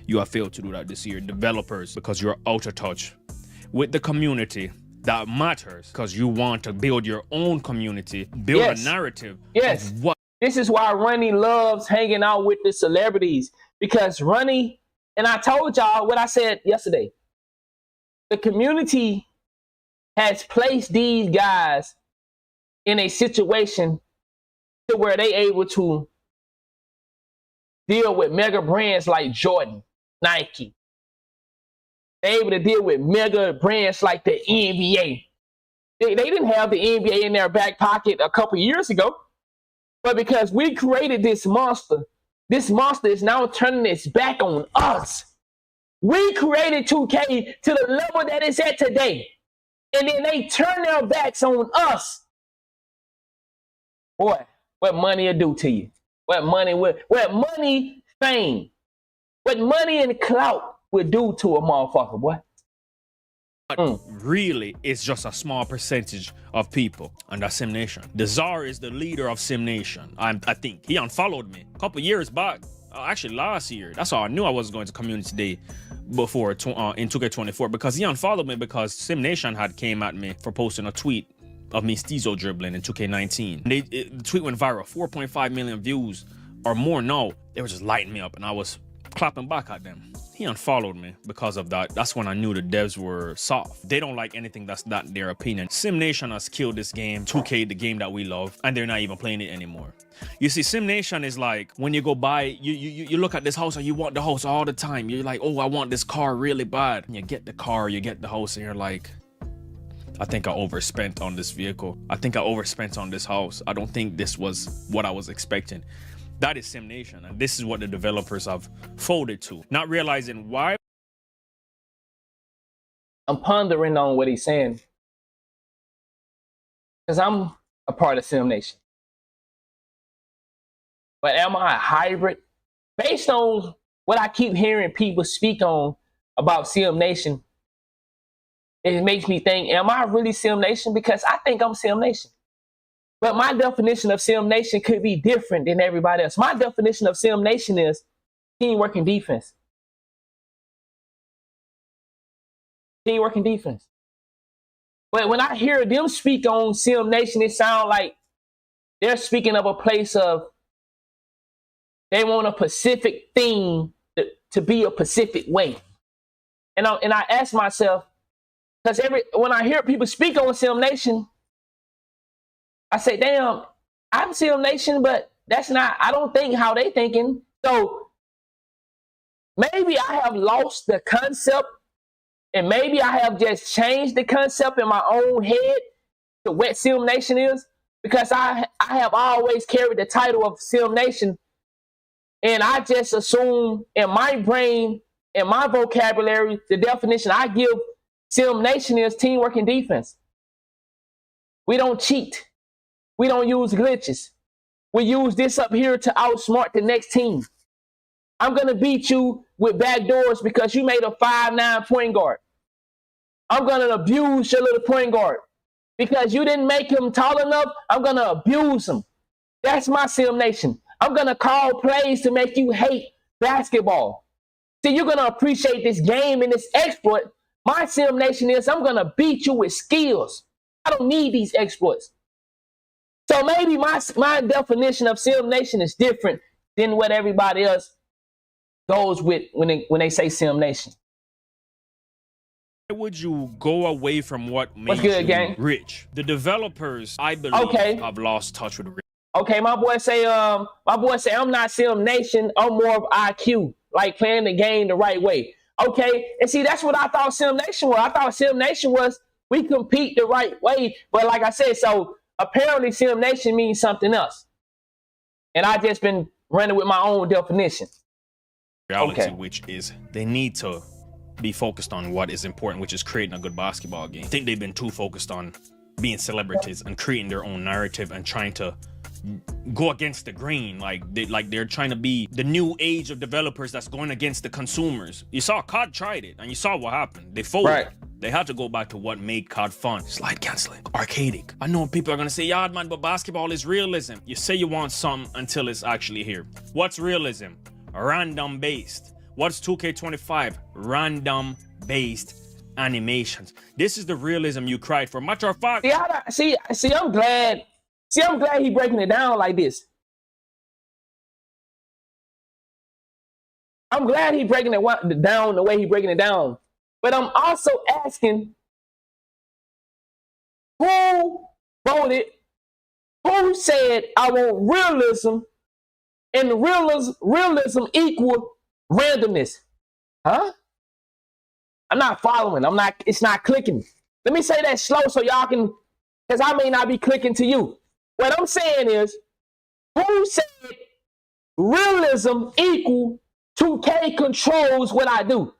You have failed to do that this year. Developers, because you're out of touch with the community that matters, because you want to build your own community, build a narrative of what. This is why Ronnie loves hanging out with the celebrities, because Ronnie, and I told y'all what I said yesterday, the community has placed these guys in a situation to where they able to deal with mega brands like Jordan, Nike. They able to deal with mega brands like the NBA. They didn't have the NBA in their back pocket a couple years ago, but because we created this monster is now turning its back on us. We created 2K to the level that it's at today, and then they turn their backs on us. Boy, what money will do to you? What money, fame, what money and clout will do to a motherfucker, boy. But really, it's just a small percentage of people, and that's Sim Nation. The Czar is the leader of Sim Nation. I think he unfollowed me a couple years back. Actually, last year. That's how I knew I was going to Community Day before in 2K24, because he unfollowed me because Sim Nation had came at me for posting a tweet of me Steezo dribbling in 2K19. The tweet went viral, 4.5 million views or more now. They were just lighting me up, and I was clapping back at them. He unfollowed me because of that. That's when I knew the devs were soft. They don't like anything that's not their opinion. Sim Nation has killed this game, 2K, the game that we love, and they're not even playing it anymore. You see, Sim Nation is like when you go buy, you look at this house and you want the house all the time. You're like, oh, I want this car really bad. And you get the car, you get the house, and you're like, I think I overspent on this vehicle. I think I overspent on this house. I don't think this was what I was expecting. That is Sim Nation, and this is what the developers have folded to, not realizing why. I'm pondering on what he's saying, because I'm a part of Sim Nation. But am I a hybrid? Based on what I keep hearing people speak on about Sim Nation, it makes me think, am I really Sim Nation? Because I think I'm Sim Nation. But my definition of Sim Nation could be different than everybody else. My definition of Sim Nation is teamwork and defense. Teamwork and defense. But when I hear them speak on Sim Nation, it sounds like they're speaking of a place of they want a Pacific theme to be a Pacific way. And I ask myself, because when I hear people speak on Sim Nation, I say, damn, I'm Sim Nation, but that's not, I don't think how they thinking. So maybe I have lost the concept, and maybe I have just changed the concept in my own head to what Sim Nation is, because I have always carried the title of Sim Nation, and I just assume in my brain, in my vocabulary, the definition I give Sim Nation is teamwork and defense. We don't cheat. We don't use glitches. We use this up here to outsmart the next team. I'm going to beat you with backdoors because you made a 5'9" point guard. I'm going to abuse your little point guard. Because you didn't make him tall enough, I'm going to abuse him. That's my Sim Nation. I'm going to call plays to make you hate basketball. See, you're going to appreciate this game and this exploit. My Sim Nation is I'm going to beat you with skills. I don't need these exploits. So maybe my definition of Sim Nation is different than what everybody else goes with when they say Sim Nation. Why would you go away from what made you rich? The developers, I believe, have lost touch with rich. Okay, my boy say I'm not Sim Nation, I'm more of IQ, like playing the game the right way. Okay, and see, that's what I thought Sim Nation was. I thought Sim Nation was we compete the right way, but like I said, so apparently Sim Nation means something else. And I just been running with my own definition. Reality, which is they need to be focused on what is important, which is creating a good basketball game. I think they've been too focused on being celebrities and creating their own narrative and trying to go against the grain. They're trying to be the new age of developers that's going against the consumers. You saw COD tried it and you saw what happened. They folded. Right. They had to go back to what made COD fun. Slide canceling, arcadic. I know people are gonna say, yeah, man, but basketball is realism. You say you want something until it's actually here. What's realism? Random based. What's 2K25? Random based animations. This is the realism you cried for. Matter of fact, I'm glad. I'm glad he breaking it down like this. I'm glad he breaking it down the way he breaking it down. But I'm also asking, who voted? Who said I want realism, and realism equal randomness? Huh? I'm not following. It's not clicking. Let me say that slow so y'all can, because I may not be clicking to you. What I'm saying is, who said realism equal 2K controls what I do?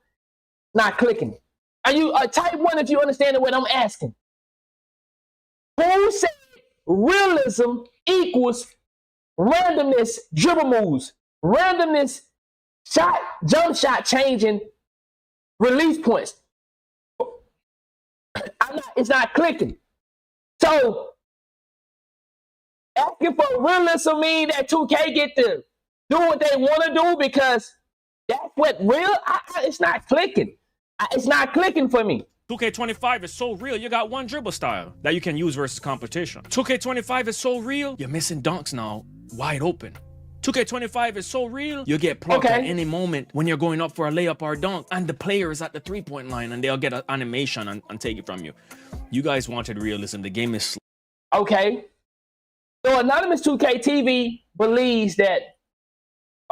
Not clicking. Are you type 1 if you understand what I'm asking? Who said realism equals randomness, dribble moves, randomness, jump shot changing, release points? It's not clicking. So asking for realism mean that 2K get to do what they want to do because that's what real. It's not clicking. It's not clicking for me. 2K25 is so real, you got one dribble style that you can use versus competition. 2K25 is so real, you're missing dunks now, wide open. 2K25 is so real, you get plucked at any moment when you're going up for a layup or a dunk, and the player is at the three-point line, and they'll get an animation and take it from you. You guys wanted realism. The game is okay. So Anonymous 2K TV believes that,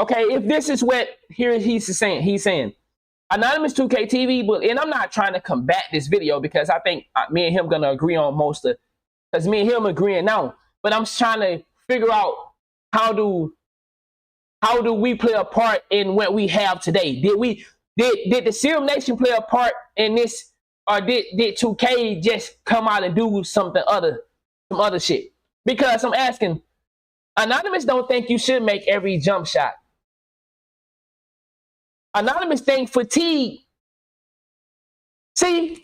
okay, if this is what here he's saying, Anonymous 2K TV, and I'm not trying to combat this video because I think me and him gonna agree on most of, because me and him agreeing now. But I'm trying to figure out how do we play a part in what we have today? Did the Sim Nation play a part in this, or did 2K just come out and do some other shit? Because I'm asking, Anonymous don't think you should make every jump shot. Anonymous think fatigue. See,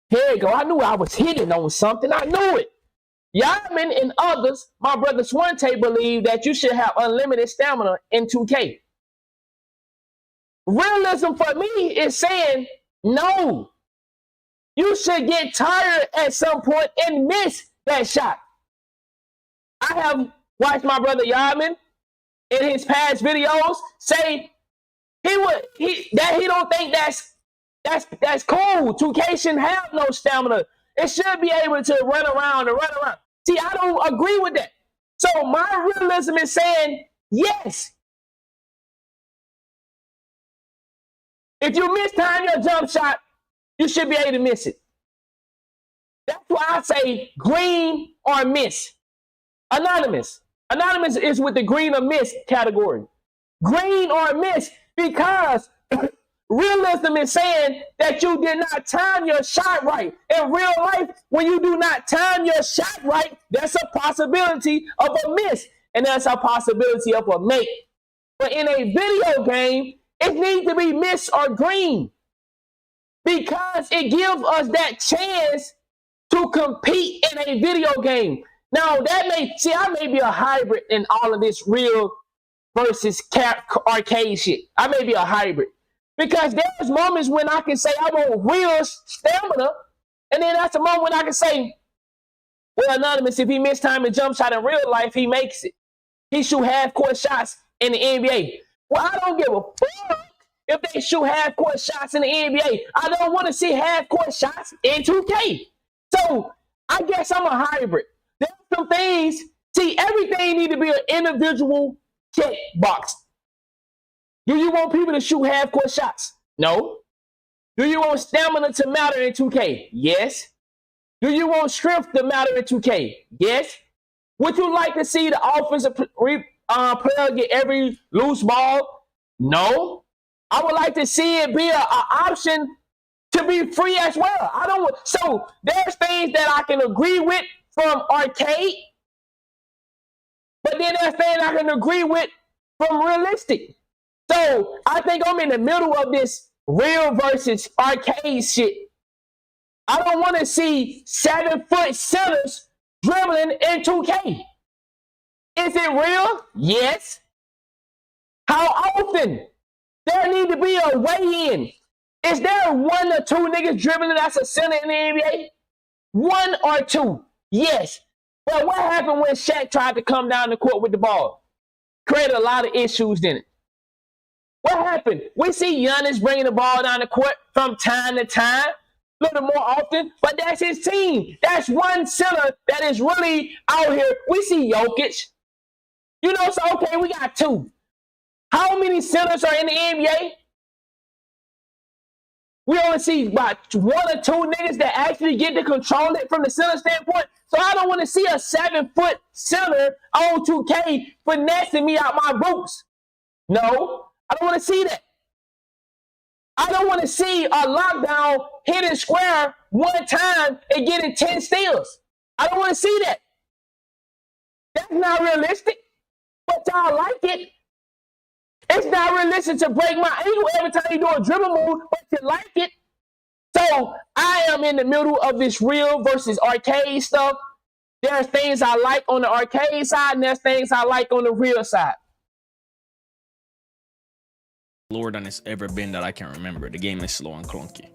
here you go. I knew I was hitting on something. I knew it. Yaman and others, my brother Swante, believe that you should have unlimited stamina in 2K. Realism for me is saying, no. You should get tired at some point and miss that shot. I have watched my brother Yaman in his past videos say he don't think that's cool. 2K shouldn't have no stamina. It should be able to run around and run around. See, I don't agree with that. So my realism is saying, yes. If you mistime your jump shot, you should be able to miss it. That's why I say green or miss. Anonymous. Anonymous is with the green or miss category. Green or miss, because realism is saying that you did not time your shot right. In real life, when you do not time your shot right, there's a possibility of a miss, and there's a possibility of a make. But in a video game, it needs to be miss or green, because it gives us that chance to compete in a video game. Now, I may be a hybrid in all of this real versus arcade shit. I may be a hybrid. Because there's moments when I can say I want real stamina, and then that's a moment when I can say, well, Anonymous, if he missed time and jump shot in real life, he makes it. He shoot half-court shots in the NBA. Well, I don't give a fuck if they shoot half-court shots in the NBA. I don't want to see half-court shots in 2K. So I guess I'm a hybrid. There's some things, see, everything need to be an individual check box. Do you want people to shoot half-court shots? No. Do you want stamina to matter in 2K? Yes. Do you want strength to matter in 2K? Yes. Would you like to see the offensive player get every loose ball? No. I would like to see it be an option to be free as well. I don't want, so there's things that I can agree with from arcade, but then there's things I can agree with from realistic. So I think I'm in the middle of this real versus arcade shit. I don't want to see 7-foot centers dribbling in 2K. Is it real? Yes. How often? There need to be a weigh-in. Is there 1 or 2 niggas dribbling that's a center in the NBA? 1 or 2. Yes. But what happened when Shaq tried to come down the court with the ball? Created a lot of issues in it. What happened? We see Giannis bringing the ball down the court from time to time, a little more often, but that's his team. That's one center that is really out here. We see Jokic. You know, so okay, we got 2. How many centers are in the NBA? We only see about 1 or 2 niggas that actually get to control it from the center standpoint. So I don't want to see a 7-foot center on 2K finessing me out my boots. No, I don't want to see that. I don't want to see a lockdown hitting square 1 time and getting 10 steals. I don't want to see that. That's not realistic, but y'all like it. It's not realistic to break my ankle every time you do a dribble move, but you like it. So I am in the middle of this real versus arcade stuff. There's things I like on the arcade side, and there's things I like on the real side. Slower than it's ever been that I can remember. The game is slow and clunky.